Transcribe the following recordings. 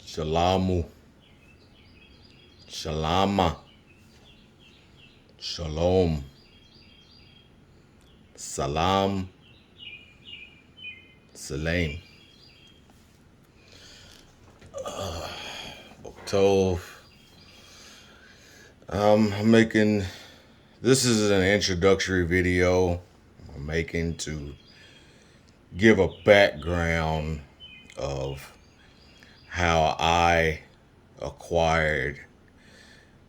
Shalamu, Shalama, Shalom, Salam, Salam. Tov. This is an introductory video I'm making to give a background of how I acquired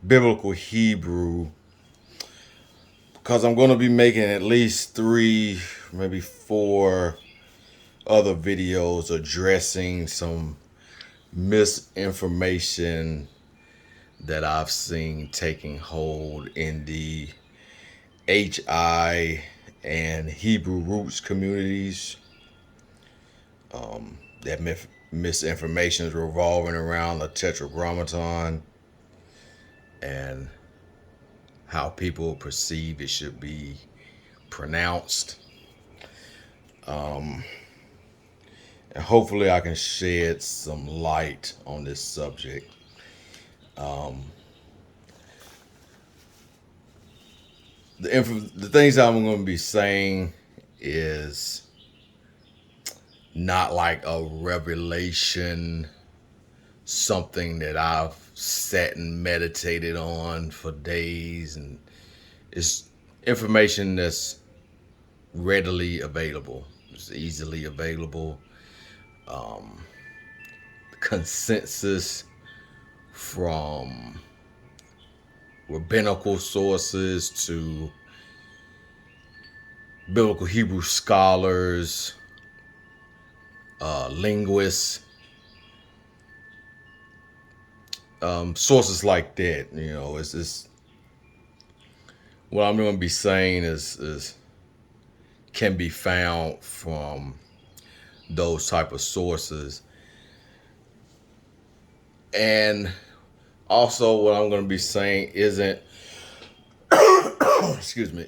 biblical Hebrew, because I'm going to be making at least 3, maybe 4 other videos addressing some misinformation that I've seen taking hold in the HI and Hebrew roots communities. That misinformation is revolving around the Tetragrammaton and how people perceive it should be pronounced. And hopefully I can shed some light on this subject. The things I'm going to be saying is not like a revelation, something that I've sat and meditated on for days, and it's information that's readily available. It's easily available. Consensus from rabbinical sources to biblical Hebrew scholars, linguists, sources like that. You know, it's what I'm going to be saying is can be found from those type of sources. And also what I'm going to be saying isn't excuse me,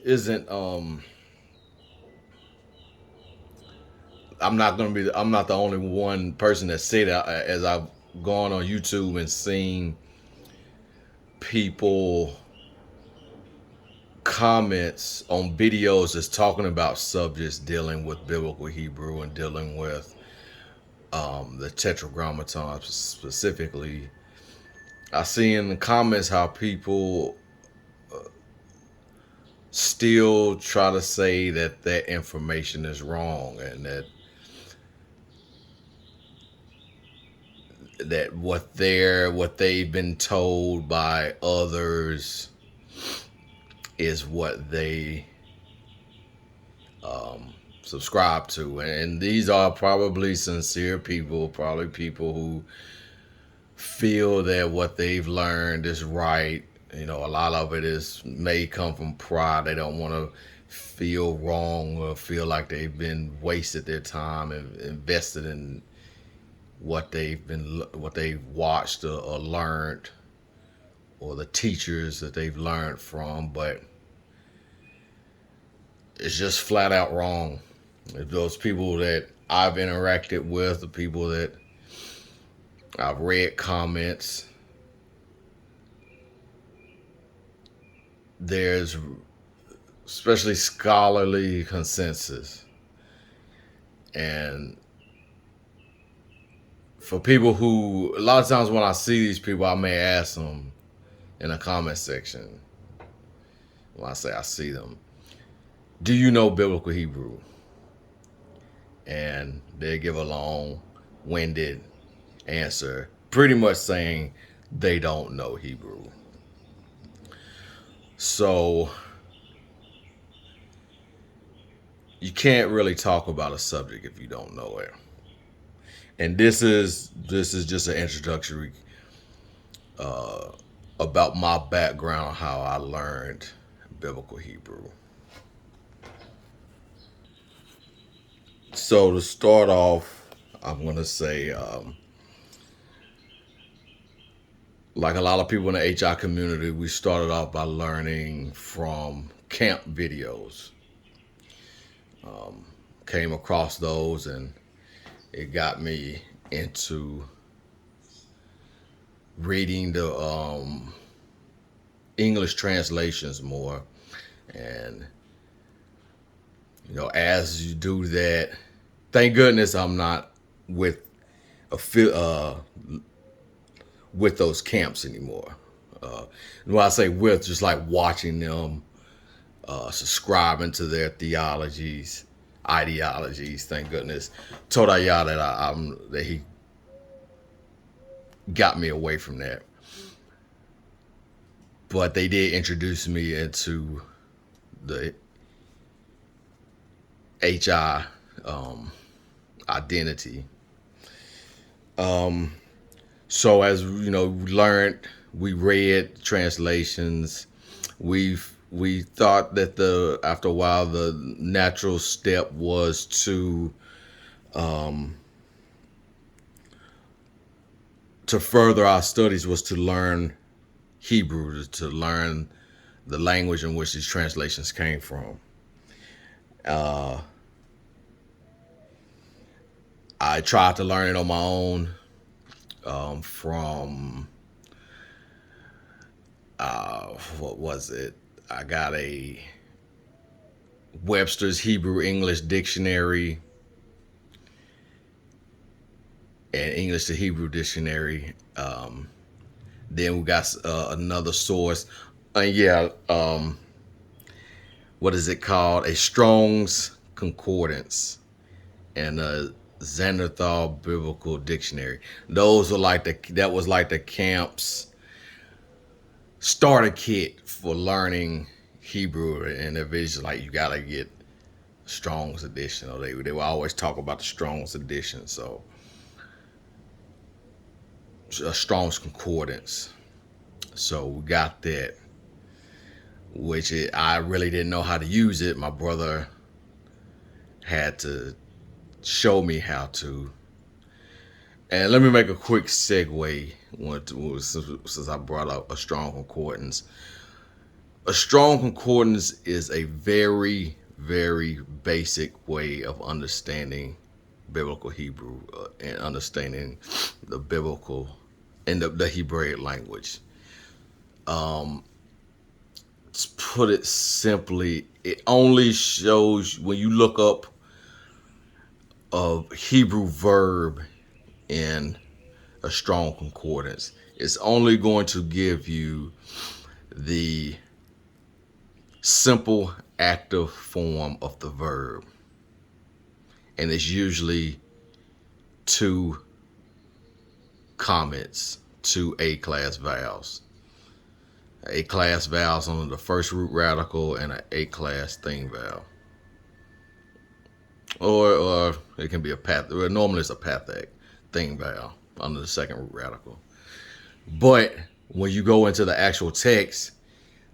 I'm not the only one person that said that. As I've gone on YouTube and seen people comments on videos that's talking about subjects dealing with biblical Hebrew and dealing with the Tetragrammaton specifically, I see in the comments how people still try to say that that information is wrong, and that what they've been told by others is what they subscribe to. And these are probably sincere people, probably people who feel that what they've learned is right. You know, a lot of it may come from pride. They don't want to feel wrong or feel like they've been wasted their time and invested in what they've watched or learned, or the teachers that they've learned from. But it's just flat out wrong. Those people that I've interacted with, the people that I've read comments, there's especially scholarly consensus. And for people who, a lot of times when I see these people, I may ask them in a comment section, when I say I see them, do you know biblical Hebrew? And they give a long-winded answer, pretty much saying they don't know Hebrew. So you can't really talk about a subject if you don't know it. And this is just an introductory about my background, how I learned biblical Hebrew. So to start off, I'm going to say, like a lot of people in the HI community, we started off by learning from camp videos. Came across those, and it got me into reading the English translations more. And as you do that, thank goodness I'm not with with those camps anymore. When I say with, just like watching them, subscribing to their theologies, ideologies. Thank goodness, Todaya that he got me away from that. But they did introduce me into the HI identity. So as we learned, we read translations. We thought that after a while the natural step was to further our studies was to learn Hebrew, to learn the language in which these translations came from. I tried to learn it on my own from what was it? I got a Webster's Hebrew English Dictionary and English to Hebrew Dictionary. Then we got another source. What is it called? A Strong's Concordance and a Xanderthal Biblical Dictionary. Those were that was like the camp's starter kit for learning Hebrew, and it's like you gotta get Strong's edition. Or they will always talk about the Strong's edition. So a Strong's Concordance. So we got that, which I really didn't know how to use it. My brother had to show me how to. And let me make a quick segue since I brought up a Strong Concordance. A Strong Concordance is a very, very basic way of understanding biblical Hebrew and understanding the biblical and the Hebraic language. To put it simply, it only shows when you look up a Hebrew verb in a Strong Concordance, it's only going to give you the simple active form of the verb. And it's usually two comments, two A-class vowels. A-class vowels under the first root radical and an A-class thing vowel. Or it can be a normally it's a pathak thing vowel under the second root radical. But when you go into the actual text,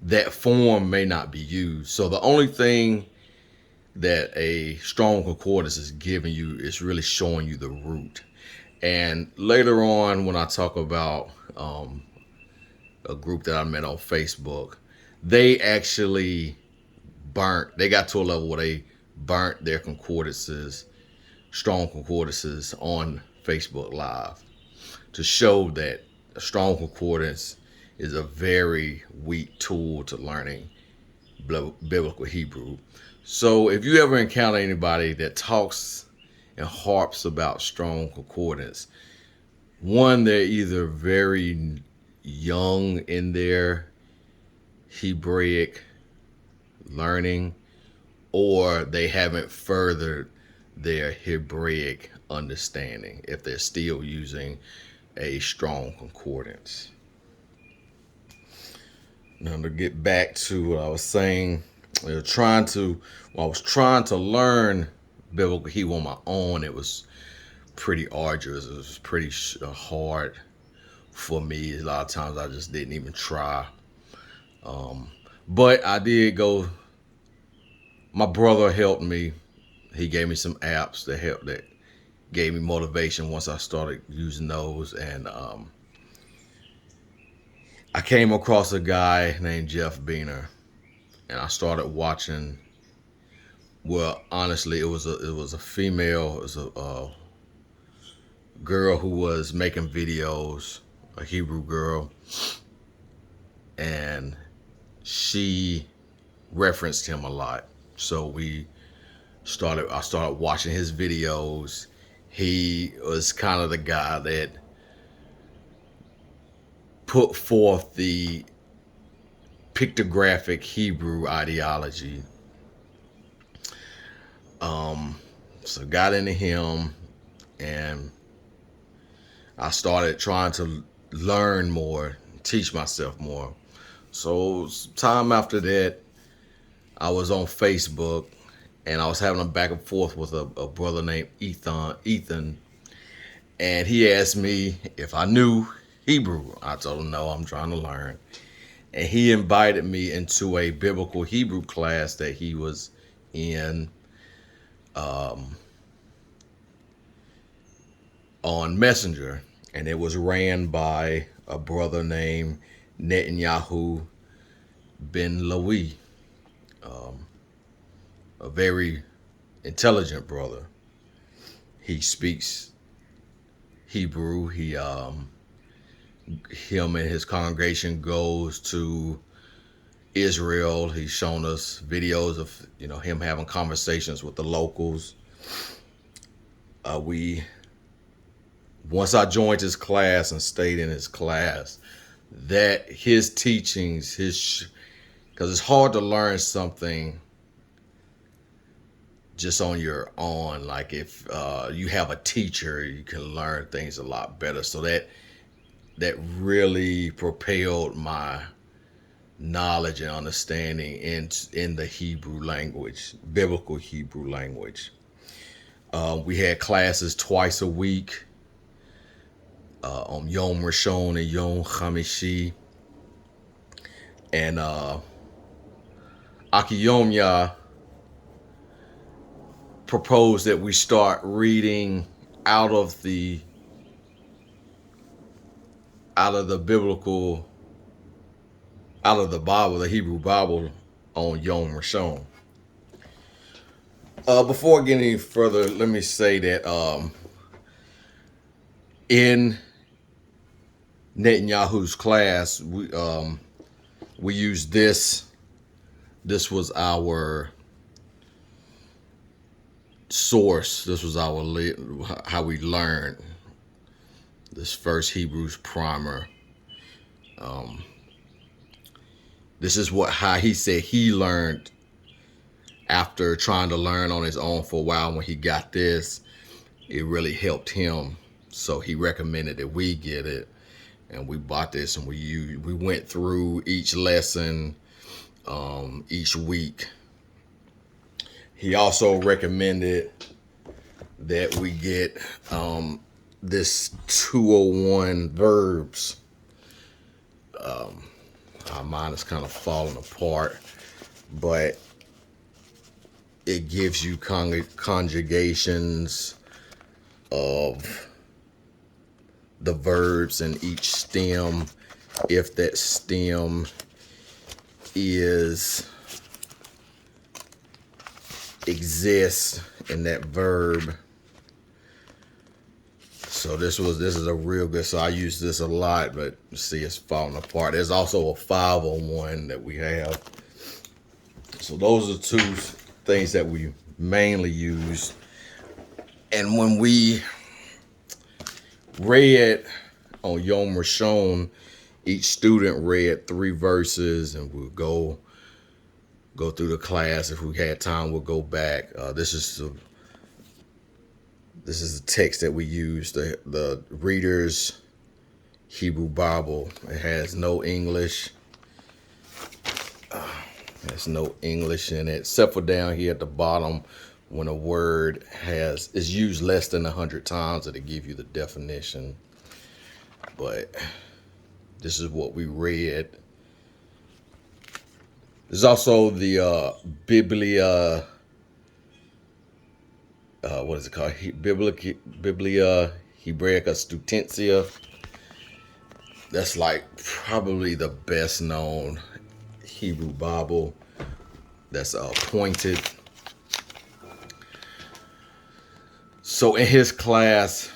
that form may not be used. So the only thing that a Strong Concordance is giving you is really showing you the root. And later on, when I talk about a group that I met on Facebook, they actually they got to a level where they burnt their concordances, Strong Concordances, on Facebook Live to show that a Strong Concordance is a very weak tool to learning biblical Hebrew. So if you ever encounter anybody that talks and harps about Strong Concordance, one, they're either very young in their Hebraic learning, or they haven't furthered their Hebraic understanding if they're still using a Strong Concordance. Now, to get back to what I was saying, I was trying to learn biblical Hebrew on my own. It was pretty arduous. It was pretty hard for me. A lot of times I just didn't even try. But I did go. My brother helped me. He gave me some apps that gave me motivation once I started using those. And I came across a guy named Jeff Beener, and I started watching. Well, honestly, it was a female. It was a girl who was making videos. a Hebrew girl, and she referenced him a lot. So I started watching his videos. He was kind of the guy that put forth the pictographic Hebrew ideology. So got into him, and I started trying to learn more, teach myself more. So time after that, I was on Facebook, and I was having a back and forth with a brother named Ethan, and he asked me if I knew Hebrew. I told him no, I'm trying to learn. And he invited me into a biblical Hebrew class that he was in on Messenger, and it was ran by a brother named Netanyahu Ben Lawi, a very intelligent brother. He speaks Hebrew. Him and his congregation goes to Israel. He's shown us videos of him having conversations with the locals. Once I joined his class and stayed in his class, that his teachings, because it's hard to learn something just on your own. Like if you have a teacher, you can learn things a lot better. So that really propelled my knowledge and understanding in the Hebrew language, biblical Hebrew language. We had classes twice a week, on Yom Rishon and Yom Hamishi. And Akiyomya proposed that we start reading out of the Bible, the Hebrew Bible, on Yom Rishon. Before getting any further, let me say that in Netanyahu's class, we used this. This was our source. This was how we learned this first Hebrews primer. This is how he said he learned after trying to learn on his own for a while. When he got this, it really helped him. So he recommended that we get it, and we bought this, and we went through each lesson each week. He also recommended that we get this 201 verbs. Mine is kind of falling apart, but it gives you conjugations of the verbs in each stem, if that stem exists in that verb. So this is a real good. So I use this a lot, but see, it's falling apart. There's also a 501 that we have. So those are two things that we mainly use. And when we read on Yom Rishon, each student read 3 verses, and we'll go through the class. If we had time, we'll go back. This is the text that we use, the Reader's Hebrew Bible. It has no English. There's no English in it, except for down here at the bottom when a word is used less than 100 times, it'll give you the definition. But this is what we read. There's also the Biblia. What is it called? Biblia Hebraica Studentia. That's like probably the best known Hebrew Bible that's pointed. So in his class,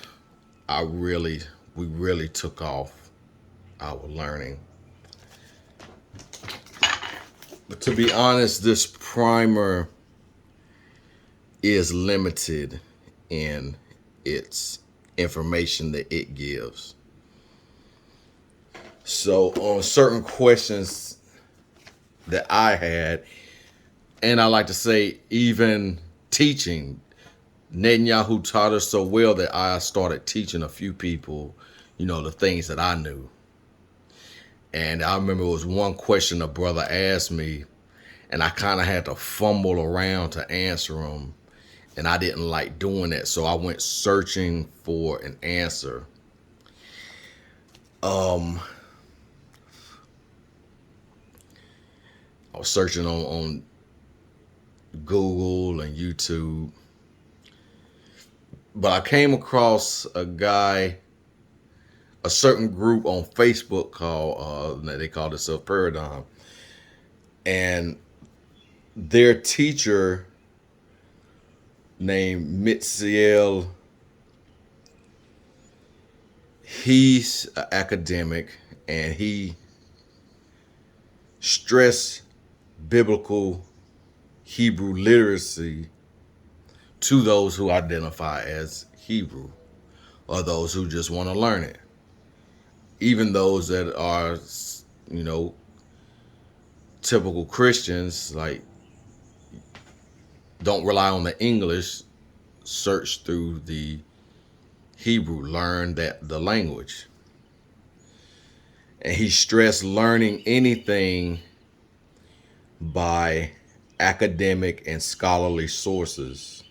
we really took off. our learning. But to be honest, this primer is limited in its information that it gives. So on certain questions that I had, and I like to say even teaching, Netanyahu taught us so well that I started teaching a few people, the things that I knew. And I remember it was one question a brother asked me, and I kind of had to fumble around to answer him. And I didn't like doing that, so I went searching for an answer. I was searching on Google and YouTube, but I came across a certain group on Facebook called, they call themselves Paradigm, and their teacher named Mitziel, he's an academic, and he stressed biblical Hebrew literacy to those who identify as Hebrew, or those who just want to learn it. Even those that are, typical Christians, like, don't rely on the English, search through the Hebrew, learn the language. And he stressed learning anything by academic and scholarly sources,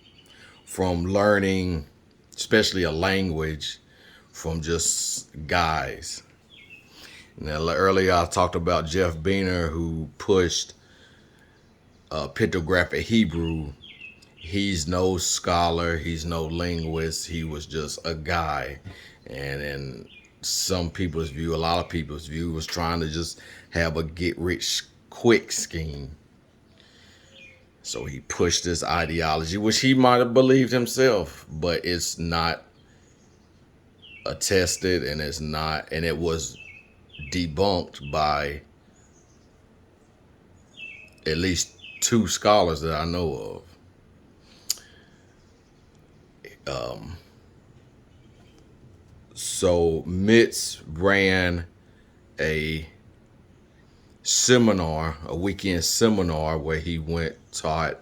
from learning, especially a language, from just guys. Now, earlier I talked about Jeff Beener, who pushed pictographic Hebrew. He's no scholar, he's no linguist, he was just a guy. And in some people's view, a lot of people's view, was trying to just have a get-rich-quick scheme. So he pushed this ideology, which he might have believed himself, but it's not attested, and it was debunked by at least 2 scholars that I know of. So Mitz ran a weekend seminar, where he taught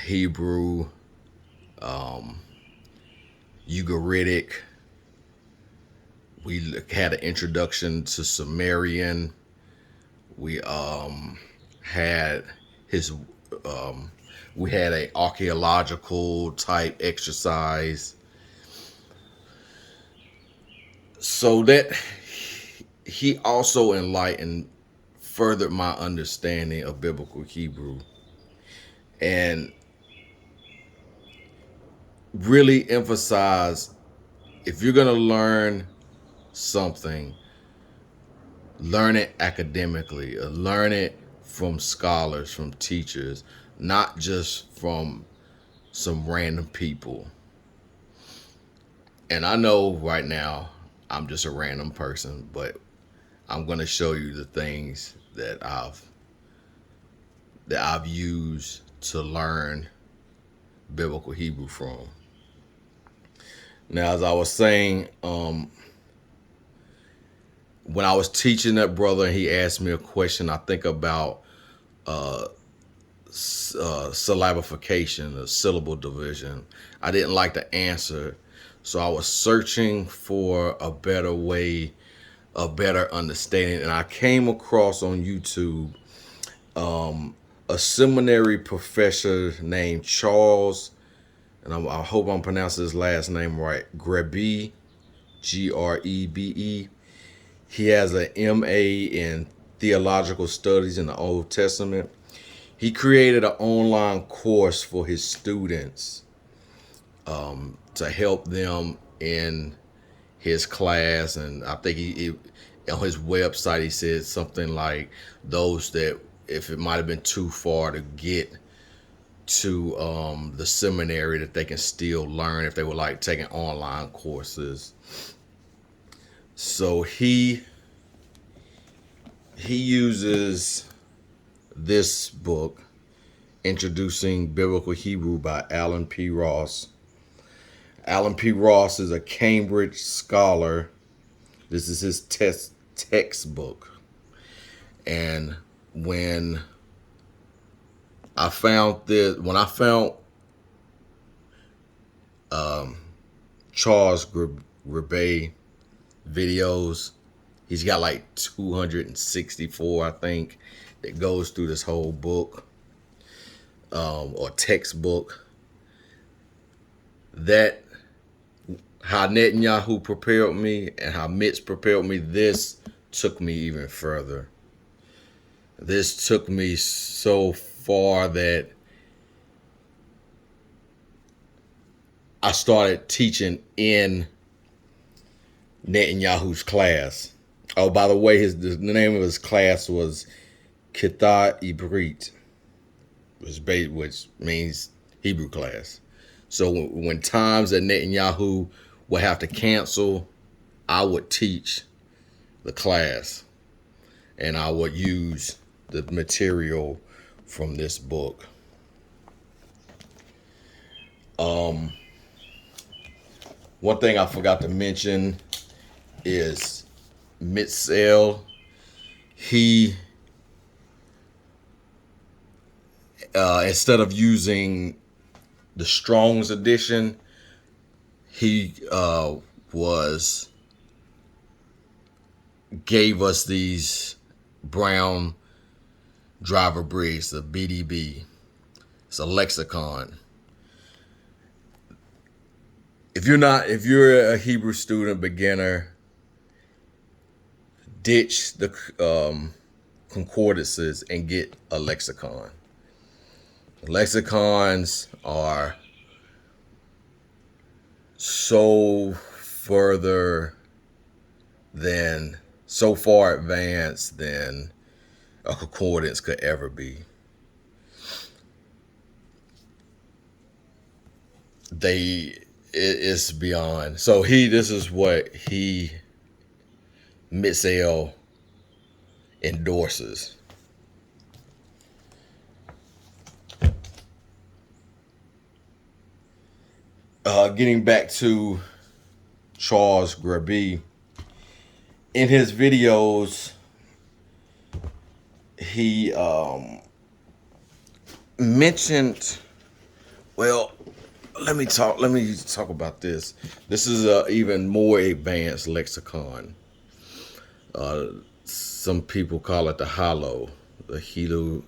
Hebrew, Ugaritic. We had an introduction to Sumerian. We had a archaeological type exercise, so that he also furthered my understanding of biblical Hebrew, and really emphasized, if you're going to learn something, learn it academically, or learn it from scholars, from teachers, not just from some random people. And I know right now I'm just a random person, but I'm going to show you the things that I've used to learn biblical Hebrew from. Now, as I was saying, when I was teaching that brother and he asked me a question, I think about syllabification, or syllable division. I didn't like the answer, so I was searching for a better way, a better understanding, and I came across on YouTube a seminary professor named Charles, and I hope I'm pronouncing his last name right, Grebe, Grebe. He has an MA in theological studies in the Old Testament. He created an online course for his students to help them in his class. And I think he on his website, he said something like, those that, if it might have been too far to get to the seminary, that they can still learn if they were like taking online courses. So he he uses this book, Introducing Biblical Hebrew by Alan P. Ross. Alan P. Ross is a Cambridge scholar. This is his textbook. And when I found Charles Grebe videos, he's got like 264, I think, that goes through this whole book, or textbook. That how Netanyahu prepared me and how Mitch prepared me, this took me even further. This took me so far that I started teaching in Netanyahu's class. Oh, by the way, the name of his class was Kitta Ibrit, which means Hebrew class. So when times that Netanyahu would have to cancel, I would teach the class, and I would use the material from this book. One thing I forgot to mention is Mitzel. He instead of using the Strong's edition, he gave us these Brown Driver Briggs, the BDB. It's a lexicon. If you're a Hebrew student, beginner, ditch the concordances and get a lexicon. Lexicons are so far advanced than a concordance could ever be. It's beyond. So this is what Mitzel endorses. Getting back to Charles Grebe, in his videos, he mentioned, well, let me talk about this. This is a even more advanced lexicon. Some people call it the Hollow, the Hebrew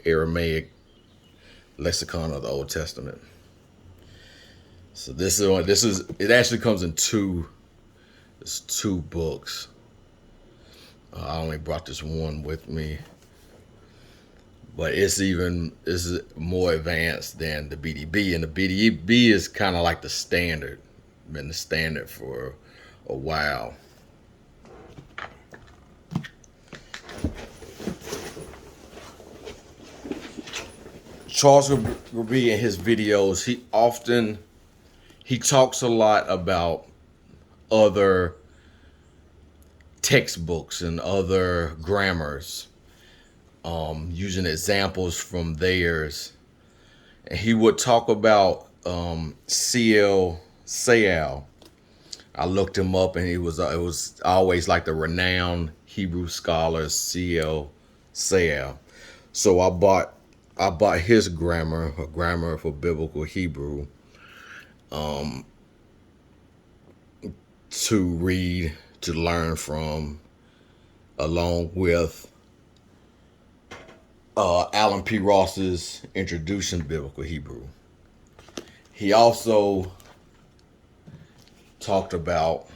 Aramaic lexicon of the Old Testament. So it actually comes in two books. I only brought this one with me, but it's more advanced than the BDB, and the BDB is kind of like the standard, been the standard for a while. Charles Grebe in his videos, he talks a lot about other textbooks and other grammars, using examples from theirs. And he would talk about C.L. Sayal. I looked him up, and it was always like the renowned Hebrew scholar C.L. Sayal. So I bought his grammar, a grammar for biblical Hebrew, to read, to learn from, along with Alan P. Ross's Introduction to Biblical Hebrew. He also talked about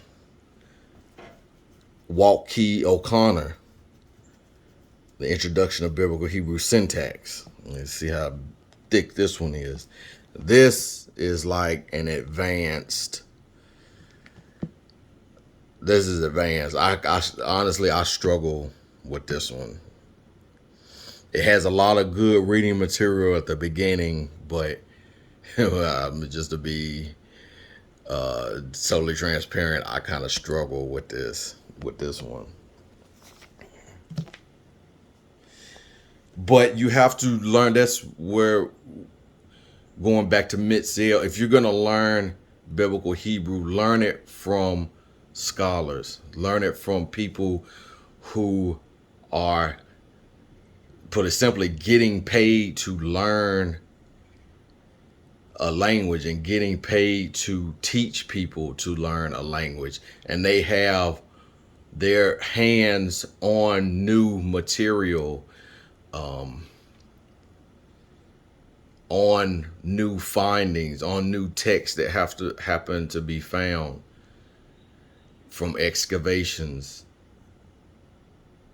Walt Key O'Connor, the Introduction of Biblical Hebrew Syntax. Let's see how thick this one is. This is like an advanced. This is advanced. I honestly struggle with this one. It has a lot of good reading material at the beginning, but just to be totally transparent, I kind of struggle with this one. But you have to learn. That's where, going back to Mitzel, if you're going to learn biblical Hebrew, learn it from scholars. Learn it from people who are, put it simply, getting paid to learn a language and getting paid to teach people to learn a language. And they have their hands on new material, on new findings, on new texts that have to happen to be found from excavations.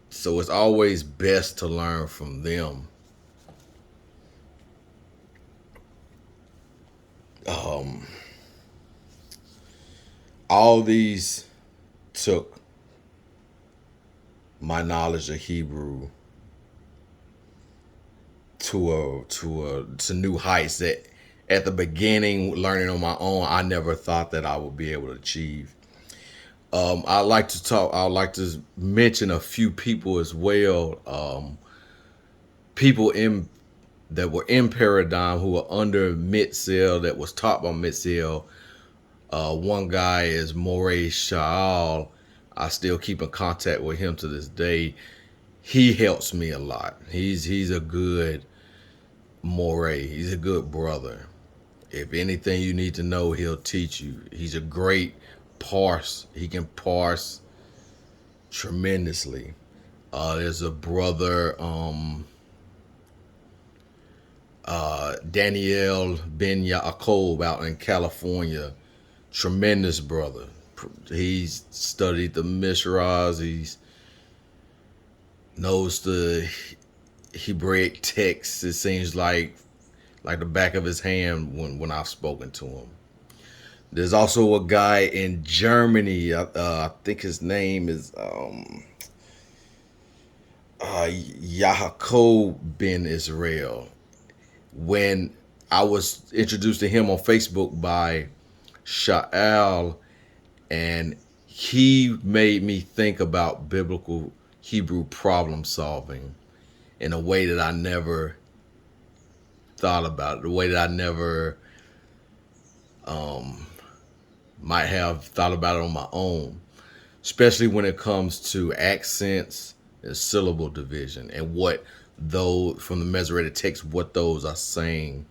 So it's always best to learn from them. All these took my knowledge of Hebrew to new heights that at the beginning, learning on my own, I never thought that I would be able to achieve. I like to talk. I like to mention a few people as well. People in that were in Paradigm who were under Mitzel, that was taught by Mitzel. One guy is Morey Shaal. I still keep in contact with him to this day. He helps me a lot. He's a good Morey. He's a good brother. If anything you need to know, he'll teach you. He's a great parse. He can parse tremendously. There's a brother, Daniel Ben Yaakov out in California. Tremendous brother. He's studied the Mishras. He knows the Hebraic text. It seems like the back of his hand when I've spoken to him. There's also a guy in Germany. I think his name is Yaakov Ben Israel. When I was introduced to him on Facebook by Sha'al, and he made me think about biblical Hebrew problem solving in a way that I never thought about it, the way that I never might have thought about it on my own, especially when it comes to accents and syllable division and what those from the Masoretic text, what those are saying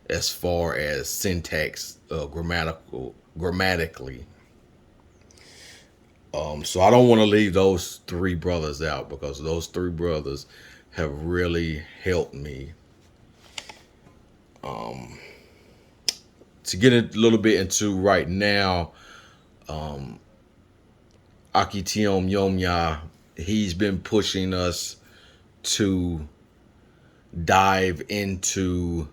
as far as syntax, grammatically. So I don't want to leave those three brothers out, because those three brothers have really helped me. To get a little bit into right now, Akitiom Yomya, he's been pushing us to dive into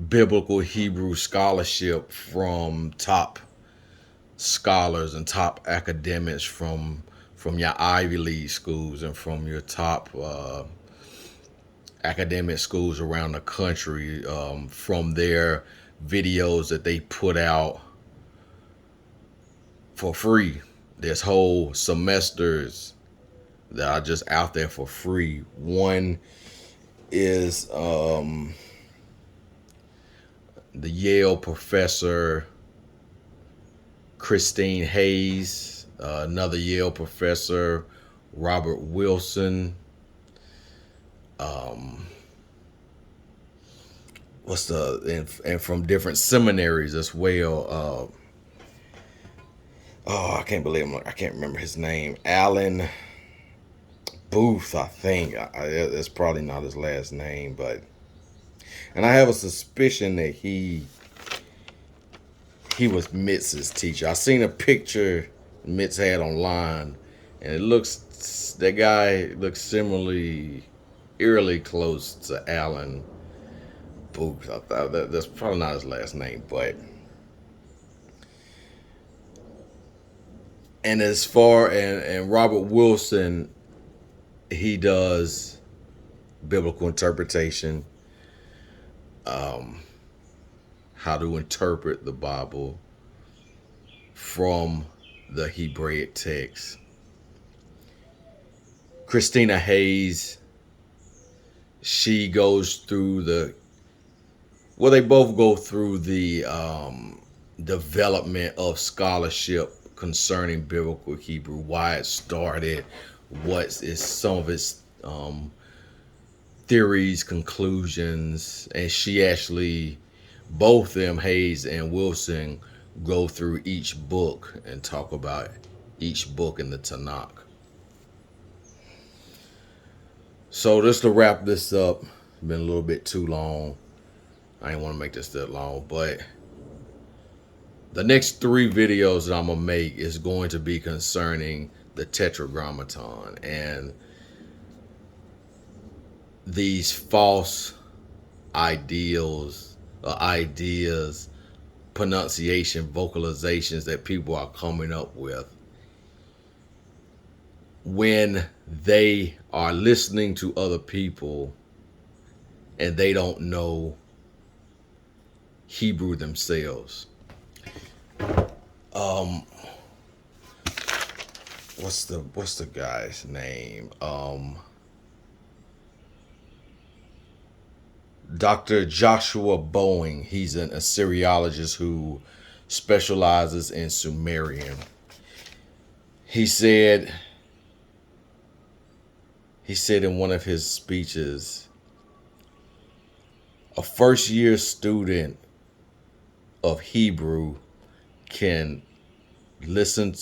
biblical Hebrew scholarship from top scholars and top academics from your Ivy League schools and from your top academic schools around the country, from their videos that they put out for free. There's whole semesters that are just out there for free. One is the Yale professor Christine Hayes, another Yale professor, Robert Wilson. And from different seminaries as well. I can't believe I can't remember his name. Alan Booth, I think. It's probably not his last name, but, and I have a suspicion that he was Mitz's teacher. I seen a picture Mitz had online, and that guy looks similarly, eerily close to Alan Booth. I thought that's probably not his last name, but. And as far and Robert Wilson, he does biblical interpretation, how to interpret the Bible from the Hebraic text. Christina Hayes, she goes through they both go through the development of scholarship concerning biblical Hebrew, why it started, what is some of its theories, conclusions, and she actually, both them, Hayes and Wilson, go through each book and talk about each book in the Tanakh. So just to wrap this up, it's been a little bit too long. I didn't want to make this that long, but the next 3 videos that I'm going to make is going to be concerning the Tetragrammaton and these false ideals, pronunciation, vocalizations that people are coming up with when they are listening to other people and they don't know Hebrew themselves. What's the guy's name? Dr. Joshua Boeing. He's an Assyriologist who specializes in Sumerian. He said in one of his speeches, a first-year student of Hebrew can listen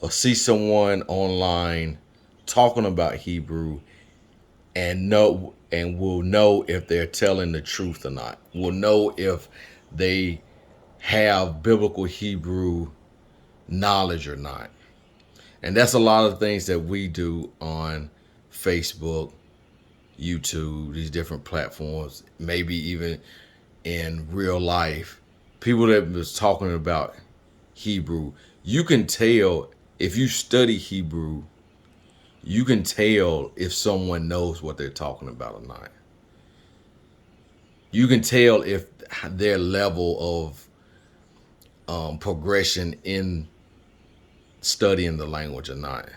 or see someone online talking about Hebrew and will know if they're telling the truth or not. Will know if they have biblical Hebrew knowledge or not. And that's a lot of things that we do on Facebook, YouTube, these different platforms, maybe even in real life. People that was talking about Hebrew, you can tell if you study Hebrew, you can tell if someone knows what they're talking about or not. You can tell if their level of progression in studying the language or not.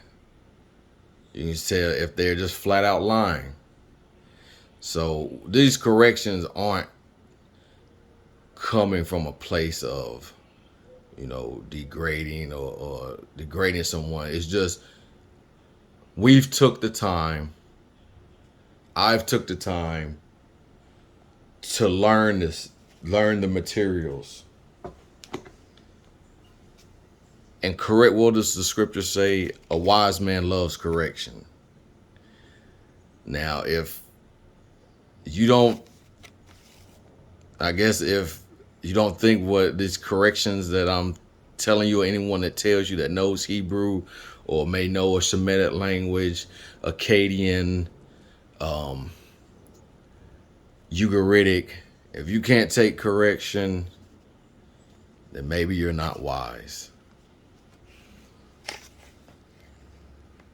You can tell if they're just flat out lying. So these corrections aren't coming from a place of, degrading or degrading someone. It's just I've took the time to learn the materials and correct. What does the scripture say? A wise man loves correction. Now, if you don't think what these corrections that I'm telling you, or anyone that tells you that knows Hebrew or may know a Semitic language, Akkadian, Ugaritic, if you can't take correction, then maybe you're not wise.